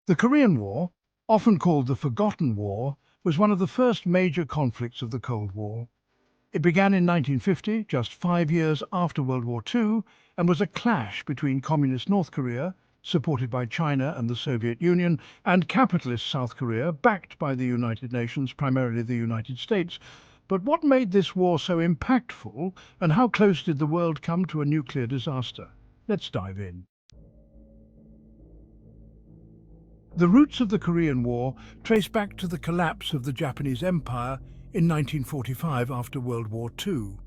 The Korean War, often called the Forgotten War, was one of the first major conflicts of the Cold War. It began in 1950, just 5 years after World War II, and was a clash between communist North Korea, supported by China and the Soviet Union, and capitalist South Korea, backed by the United Nations, primarily the United States. But what made this war so impactful, and how close did the world come to a nuclear disaster? Let's dive in. The roots of the Korean War trace back to the collapse of the Japanese Empire in 1945 after World War II.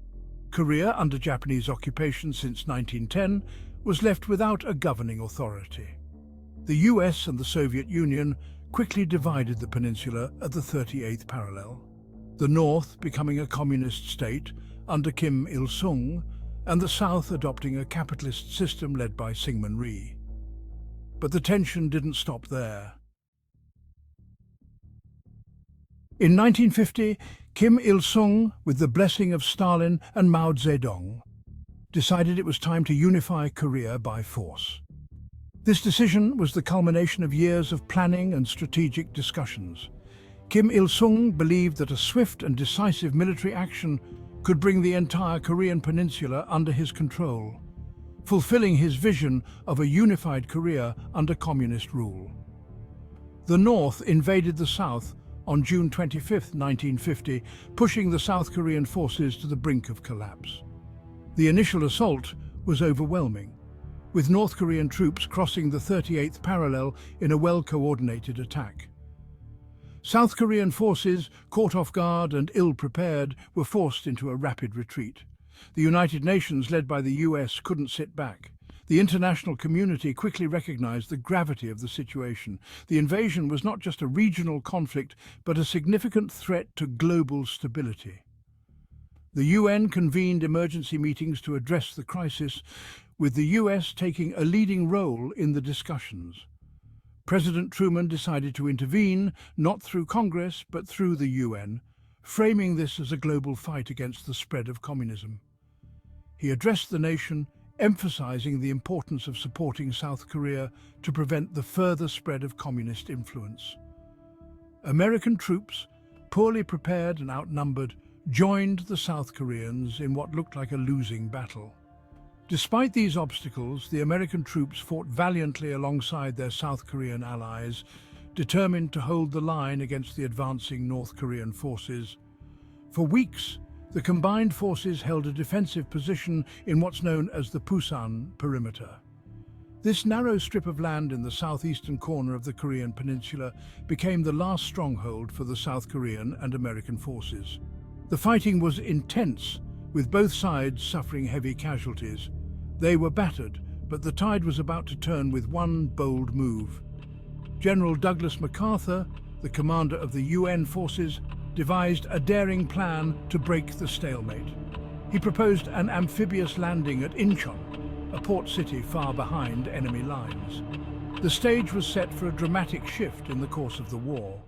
Korea, under Japanese occupation since 1910, was left without a governing authority. The US and the Soviet Union quickly divided the peninsula at the 38th parallel, the North becoming a communist state under Kim Il-sung, and the South adopting a capitalist system led by Syngman Rhee. But the tension didn't stop there. In 1950, Kim Il-sung, with the blessing of Stalin and Mao Zedong, decided it was time to unify Korea by force. This decision was the culmination of years of planning and strategic discussions. Kim Il-sung believed that a swift and decisive military action could bring the entire Korean peninsula under his control, fulfilling his vision of a unified Korea under communist rule. The North invaded the South on June 25, 1950, pushing the South Korean forces to the brink of collapse. The initial assault was overwhelming, with North Korean troops crossing the 38th parallel in a well-coordinated attack. South Korean forces, caught off guard and ill-prepared, were forced into a rapid retreat. The United Nations, led by the US, couldn't sit back. The international community quickly recognized the gravity of the situation. The invasion was not just a regional conflict, but a significant threat to global stability. The UN convened emergency meetings to address the crisis, with the US taking a leading role in the discussions. President Truman decided to intervene, not through Congress, but through the UN, framing this as a global fight against the spread of communism. He addressed the nation, emphasizing the importance of supporting South Korea to prevent the further spread of communist influence. American troops, poorly prepared and outnumbered, joined the South Koreans in what looked like a losing battle. Despite these obstacles, the American troops fought valiantly alongside their South Korean allies, determined to hold the line against the advancing North Korean forces. For weeks, the combined forces held a defensive position in what's known as the Pusan perimeter. This narrow strip of land in the southeastern corner of the Korean Peninsula became the last stronghold for the South Korean and American forces. The fighting was intense, with both sides suffering heavy casualties. They were battered, but the tide was about to turn with one bold move. General Douglas MacArthur, the commander of the UN forces, devised a daring plan to break the stalemate. He proposed an amphibious landing at Incheon, a port city far behind enemy lines. The stage was set for a dramatic shift in the course of the war.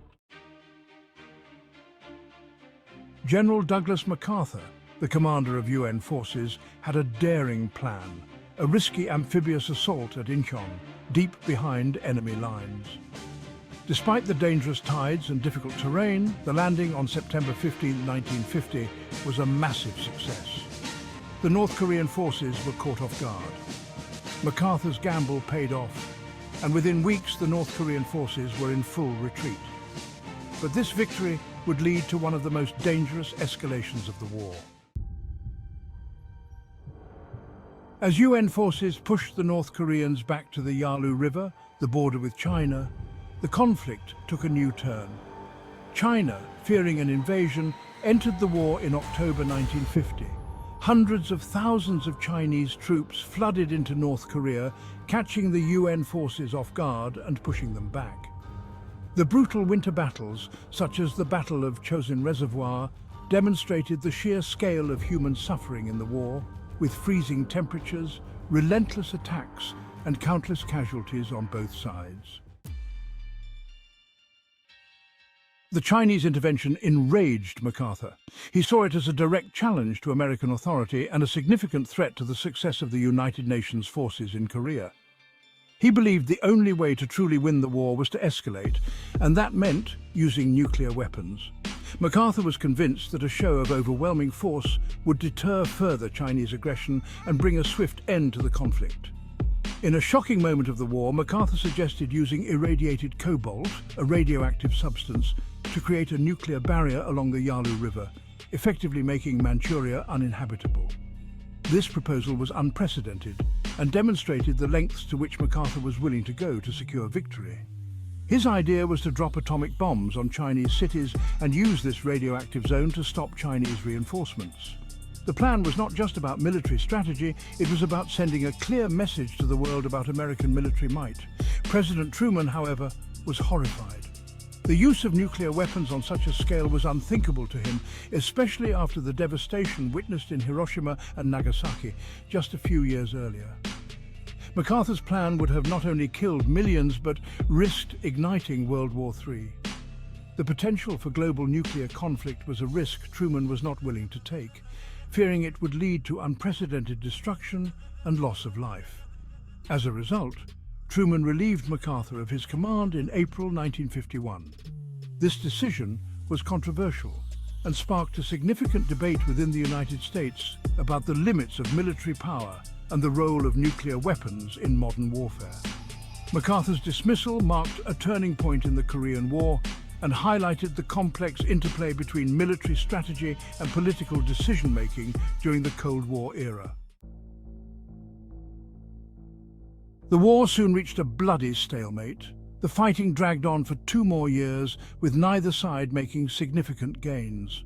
General Douglas MacArthur, the commander of UN forces, had a daring plan, a risky amphibious assault at Incheon, deep behind enemy lines. Despite the dangerous tides and difficult terrain, the landing on September 15, 1950 was a massive success. The North Korean forces were caught off guard. MacArthur's gamble paid off, and within weeks the North Korean forces were in full retreat. But this victory would lead to one of the most dangerous escalations of the war. As UN forces pushed the North Koreans back to the Yalu River, the border with China, the conflict took a new turn. China, fearing an invasion, entered the war in October 1950. Hundreds of thousands of Chinese troops flooded into North Korea, catching the UN forces off guard and pushing them back. The brutal winter battles, such as the Battle of Chosin Reservoir, demonstrated the sheer scale of human suffering in the war, with freezing temperatures, relentless attacks, and countless casualties on both sides. The Chinese intervention enraged MacArthur. He saw it as a direct challenge to American authority and a significant threat to the success of the United Nations forces in Korea. He believed the only way to truly win the war was to escalate, and that meant using nuclear weapons. MacArthur was convinced that a show of overwhelming force would deter further Chinese aggression and bring a swift end to the conflict. In a shocking moment of the war, MacArthur suggested using irradiated cobalt, a radioactive substance, to create a nuclear barrier along the Yalu River, effectively making Manchuria uninhabitable. This proposal was unprecedented and demonstrated the lengths to which MacArthur was willing to go to secure victory. His idea was to drop atomic bombs on Chinese cities and use this radioactive zone to stop Chinese reinforcements. The plan was not just about military strategy, it was about sending a clear message to the world about American military might. President Truman, however, was horrified. The use of nuclear weapons on such a scale was unthinkable to him, especially after the devastation witnessed in Hiroshima and Nagasaki just a few years earlier. MacArthur's plan would have not only killed millions but risked igniting World War III. The potential for global nuclear conflict was a risk Truman was not willing to take, fearing it would lead to unprecedented destruction and loss of life. As a result, Truman relieved MacArthur of his command in April 1951. This decision was controversial and sparked a significant debate within the United States about the limits of military power and the role of nuclear weapons in modern warfare. MacArthur's dismissal marked a turning point in the Korean War and highlighted the complex interplay between military strategy and political decision-making during the Cold War era. The war soon reached a bloody stalemate. The fighting dragged on for 2 more years, with neither side making significant gains.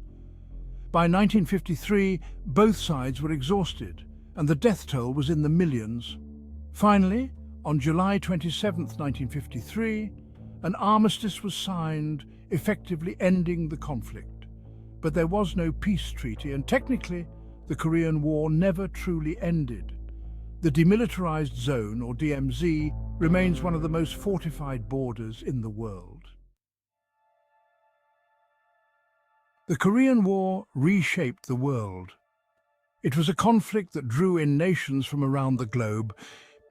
By 1953, both sides were exhausted, and the death toll was in the millions. Finally, on July 27, 1953, an armistice was signed, effectively ending the conflict. But there was no peace treaty, and technically, the Korean War never truly ended. The Demilitarized Zone, or DMZ, remains one of the most fortified borders in the world. The Korean War reshaped the world. It was a conflict that drew in nations from around the globe,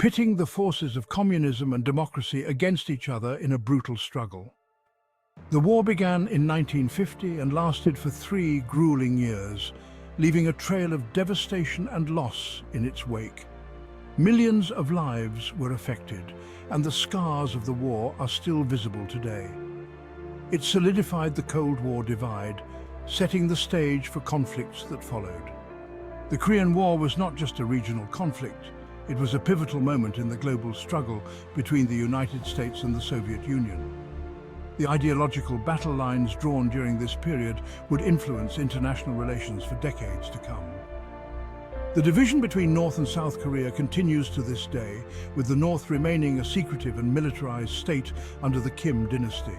pitting the forces of communism and democracy against each other in a brutal struggle. The war began in 1950 and lasted for 3 grueling years, leaving a trail of devastation and loss in its wake. Millions of lives were affected, and the scars of the war are still visible today. It solidified the Cold War divide, setting the stage for conflicts that followed. The Korean War was not just a regional conflict, it was a pivotal moment in the global struggle between the United States and the Soviet Union. The ideological battle lines drawn during this period would influence international relations for decades to come. The division between North and South Korea continues to this day, with the North remaining a secretive and militarized state under the Kim dynasty.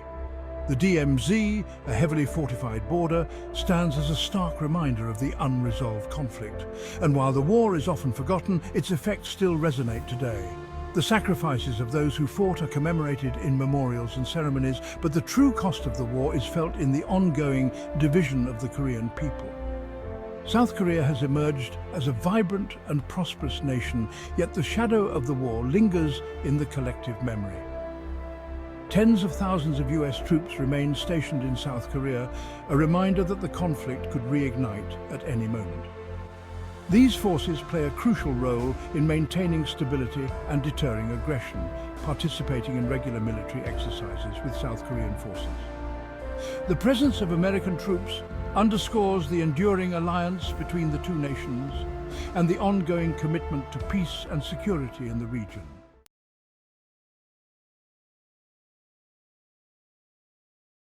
The DMZ, a heavily fortified border, stands as a stark reminder of the unresolved conflict. And while the war is often forgotten, its effects still resonate today. The sacrifices of those who fought are commemorated in memorials and ceremonies, but the true cost of the war is felt in the ongoing division of the Korean people. South Korea has emerged as a vibrant and prosperous nation, yet the shadow of the war lingers in the collective memory. Tens of thousands of US troops remain stationed in South Korea, a reminder that the conflict could reignite at any moment. These forces play a crucial role in maintaining stability and deterring aggression, participating in regular military exercises with South Korean forces. The presence of American troops underscores the enduring alliance between the 2 nations and the ongoing commitment to peace and security in the region.